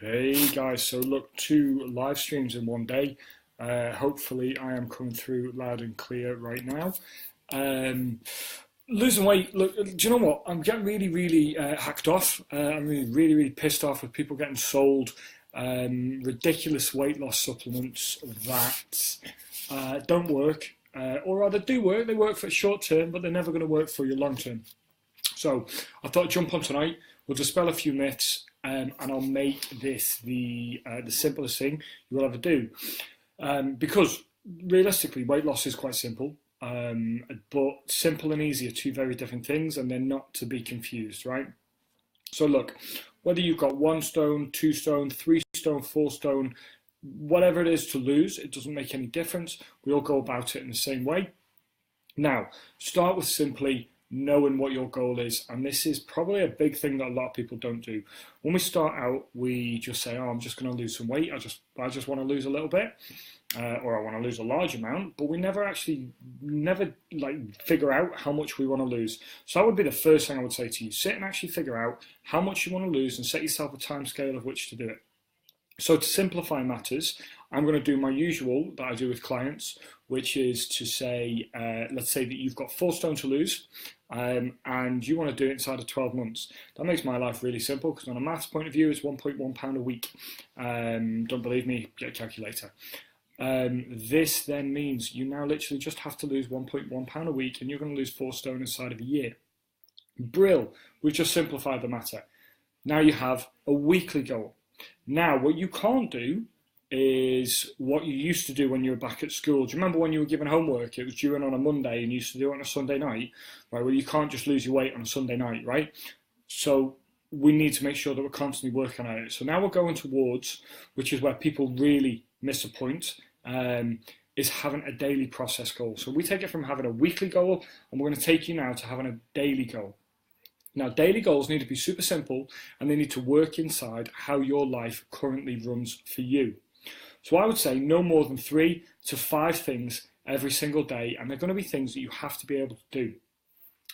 Hey guys, so look, two live streams in one day. Hopefully, I am coming through loud and clear right now. Um, Losing weight, look, do you know what? I'm getting really hacked off. I'm really pissed off with people getting sold ridiculous weight loss supplements that don't work, or rather do work. They work for short term, but they're never going to work for you long term. So I thought I'd jump on tonight. We'll dispel a few myths, and I'll make this the simplest thing you will ever do. Because realistically, weight loss is quite simple, but simple and easy are two very different things, and they're not to be confused, right? So look, whether you've got 1 stone, 2 stone, 3 stone, 4 stone, whatever it is to lose, it doesn't make any difference. We all go about it in the same way. Now, start with simply knowing what your goal is, and this is probably a big thing that a lot of people don't do. When we start out, we just say, "Oh, I'm just going to lose some weight. I just want to lose a little bit, or I want to lose a large amount." But we never like figure out how much we want to lose. So that would be the first thing I would say to you: sit and actually figure out how much you want to lose, and set yourself a time scale of which to do it. So to simplify matters, I'm going to do my usual that I do with clients, which is to say, let's say that you've got 4 stone to lose, and you want to do it inside of 12 months. That makes my life really simple because on a maths point of view, it's £1.1 a week. Don't believe me? Get a calculator. This then means you now literally just have to lose £1.1 a week, and you're going to lose 4 stone inside of a year. Brill, we've just simplified the matter. Now you have a weekly goal. Now, what you can't do is what you used to do when you were back at school. Do you remember when you were given homework? It was due in on a Monday and you used to do it on a Sunday night, right? Well, you can't just lose your weight on a Sunday night, right? So we need to make sure that we're constantly working on it. So now we're going towards, which is where people really miss a point, is having a daily process goal. So we take it from having a weekly goal, and we're going to take you now to having a daily goal. Now, daily goals need to be super simple, and they need to work inside how your life currently runs for you. So I would say no more than 3 to 5 things every single day, and they're going to be things that you have to be able to do.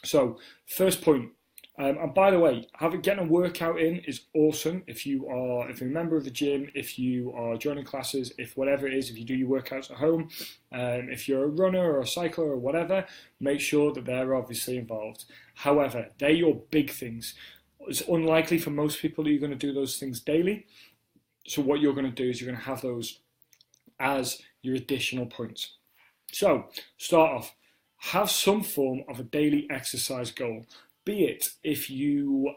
So first point, and by the way, getting a workout in is awesome. If you're a member of the gym, if you are joining classes, if whatever it is, if you do your workouts at home, if you're a runner or a cycler or whatever, make sure that they're obviously involved. However, they're your big things. It's unlikely for most people that you're going to do those things daily. So what you're going to do is you're going to have those as your additional points. So start off, have some form of a daily exercise goal. Be it if you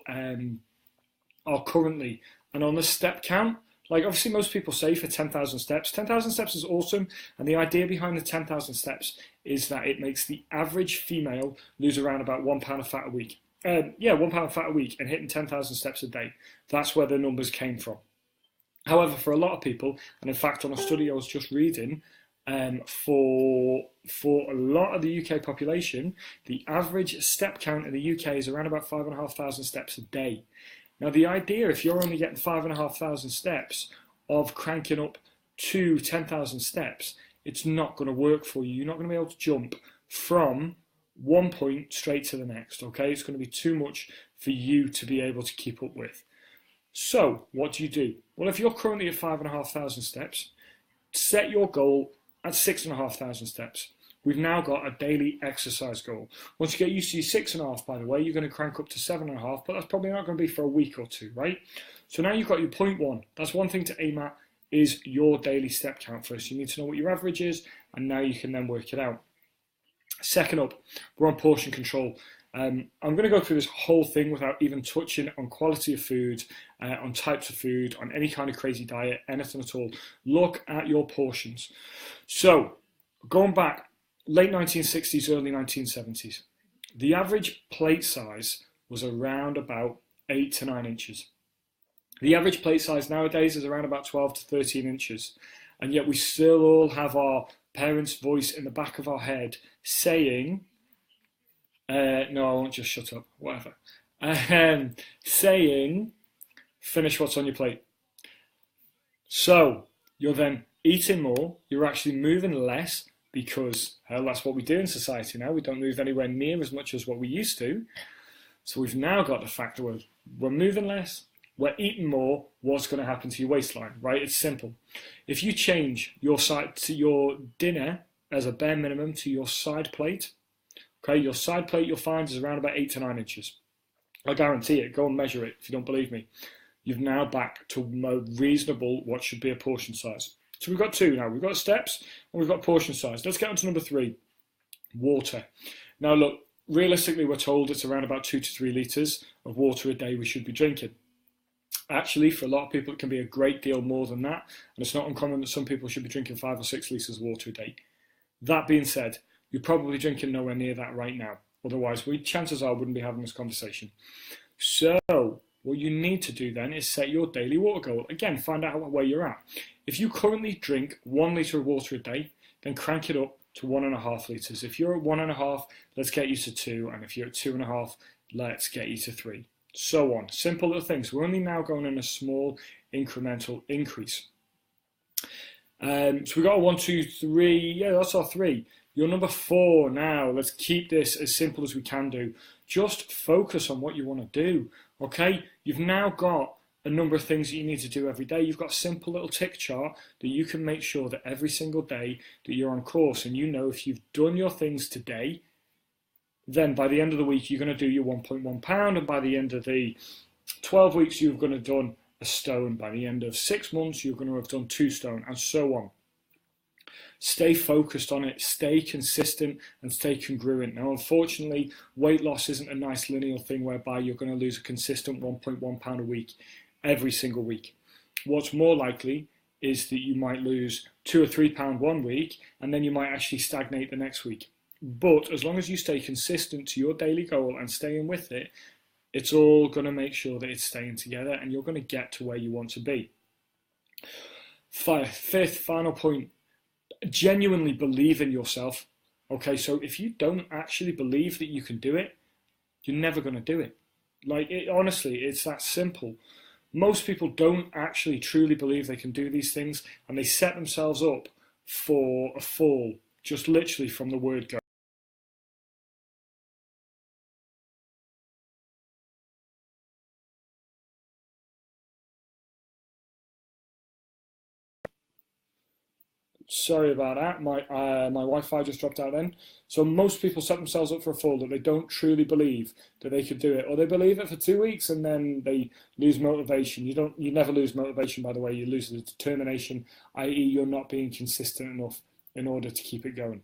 are currently and on a step count, like obviously most people say for 10,000 steps. 10,000 steps is awesome, and the idea behind the 10,000 steps is that it makes the average female lose around about £1 of fat a week. £1 of fat a week and hitting 10,000 steps a day. That's where the numbers came from. However, for a lot of people, and in fact on a study I was just reading, for a lot of the UK population, the average step count in the UK is around about 5,500 steps a day. Now, the idea, if you're only getting 5,500 steps of cranking up to 10,000 steps, it's not going to work for you. You're not going to be able to jump from one point straight to the next, okay? It's going to be too much for you to be able to keep up with. So, what do? Well, if you're currently at 5,500 steps, set your goal at 6,500 steps. We've now got a daily exercise goal. Once you get used to your 6.5, by the way, you're going to crank up to 7.5, but that's probably not going to be for a week or two, right? So now you've got your point 1. That's one thing to aim at, is your daily step count first. You need to know what your average is, and now you can then work it out. Second up, we're on portion control. I'm going to go through this whole thing without even touching on quality of food, on types of food, on any kind of crazy diet, anything at all. Look at your portions. So, going back, late 1960s, early 1970s, the average plate size was around about 8 to 9 inches. The average plate size nowadays is around about 12 to 13 inches. And yet we still all have our parents' voice in the back of our head saying, no, I won't just shut up, whatever. Saying, finish what's on your plate. So, you're then eating more, you're actually moving less, because, hell, that's what we do in society now. We don't move anywhere near as much as what we used to. So we've now got the fact that we're moving less, We're eating more, what's going to happen to your waistline, right? It's simple. If you change your side to your dinner as a bare minimum to your side plate, okay, your side plate you'll find is around about 8 to 9 inches. I guarantee it. Go and measure it if you don't believe me. You've now back to a reasonable, what should be a portion size. So we've got two now. We've got steps and we've got portion size. Let's get on to number 3, water. Now look, realistically we're told it's around about 2 to 3 litres of water a day we should be drinking. Actually, for a lot of people, it can be a great deal more than that, and it's not uncommon that some people should be drinking 5 or 6 litres of water a day. That being said, you're probably drinking nowhere near that right now. Otherwise, chances are we wouldn't be having this conversation. So, what you need to do then is set your daily water goal. Again, find out where you're at. If you currently drink 1 litre of water a day, then crank it up to 1.5 litres. If you're at 1.5, let's get you to 2, and if you're at 2.5, let's get you to 3. So on. Simple little things. We're only now going in a small incremental increase. So we got a 1, 2, 3. Yeah, that's our 3. You're number 4 now. Let's keep this as simple as we can do. Just focus on what you want to do. Okay? You've now got a number of things that you need to do every day. You've got a simple little tick chart that you can make sure that every single day that you're on course, and you know if you've done your things today, then by the end of the week, you're going to do your 1.1 pound. And by the end of the 12 weeks, you're going to have done a stone. By the end of 6 months, you're going to have done 2 stone, and so on. Stay focused on it, stay consistent, and stay congruent. Now, unfortunately, weight loss isn't a nice linear thing whereby you're going to lose a consistent 1.1 pound a week every single week. What's more likely is that you might lose 2 or 3 pound one week, and then you might actually stagnate the next week. But as long as you stay consistent to your daily goal and staying with it, it's all going to make sure that it's staying together and you're going to get to where you want to be. Fifth, final point, genuinely believe in yourself. Okay, so if you don't actually believe that you can do it, you're never going to do it. Honestly, it's that simple. Most people don't actually truly believe they can do these things, and they set themselves up for a fall, just literally from the word go. Sorry about that. My Wi-Fi just dropped out then. So most people set themselves up for a fall that they don't truly believe that they could do it, or they believe it for 2 weeks and then they lose motivation. You never lose motivation, by the way. You lose the determination, i.e., you're not being consistent enough in order to keep it going.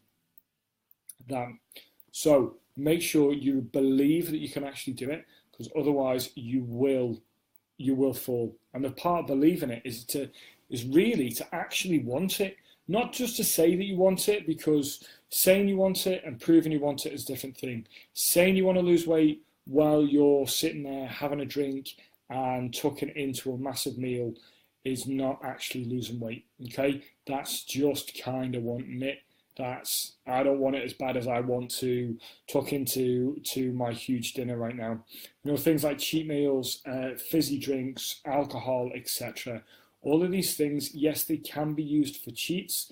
So make sure you believe that you can actually do it, because otherwise you will fall. And the part of believing it is really to actually want it. Not just to say that you want it, because saying you want it and proving you want it is a different thing. Saying you want to lose weight while you're sitting there having a drink and tucking into a massive meal is not actually losing weight, okay? That's just kind of wanting it. I don't want it as bad as I want to tuck into my huge dinner right now. Things like cheat meals, fizzy drinks, alcohol, etc. All of these things, yes, they can be used for cheats.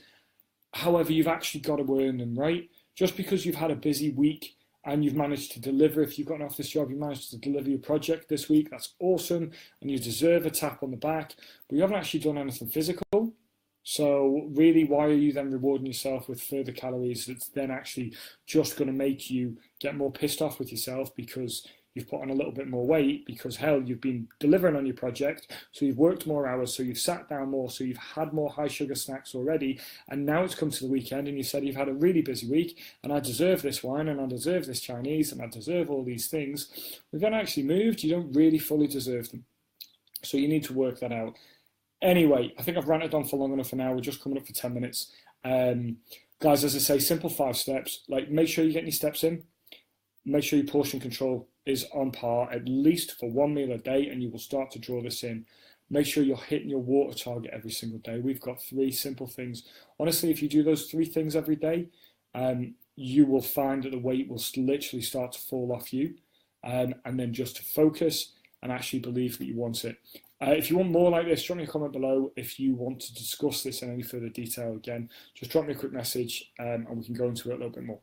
However, you've actually got to earn them, right? Just because you've had a busy week and you've managed to deliver, if you've got an office job, you managed to deliver your project this week, that's awesome, and you deserve a tap on the back, but you haven't actually done anything physical. So really, why are you then rewarding yourself with further calories that's then actually just going to make you get more pissed off with yourself because you've put on a little bit more weight, because hell, you've been delivering on your project, so you've worked more hours, so you've sat down more, so you've had more high sugar snacks already, and now it's come to the weekend and you said you've had a really busy week and I deserve this wine and I deserve this Chinese and I deserve all these things. We've then actually moved, you don't really fully deserve them. So you need to work that out. Anyway, I think I've ranted on for long enough for now. We're just coming up for 10 minutes. Guys, as I say, simple 5 steps. Make sure you get your steps in. Make sure your portion control is on par, at least for 1 meal a day, and you will start to draw this in. Make sure you're hitting your water target every single day. We've got 3 simple things. Honestly, if you do those 3 things every day, you will find that the weight will literally start to fall off you. And then just to focus and actually believe that you want it. If you want more like this, drop me a comment below. If you want to discuss this in any further detail, again, just drop me a quick message and we can go into it a little bit more.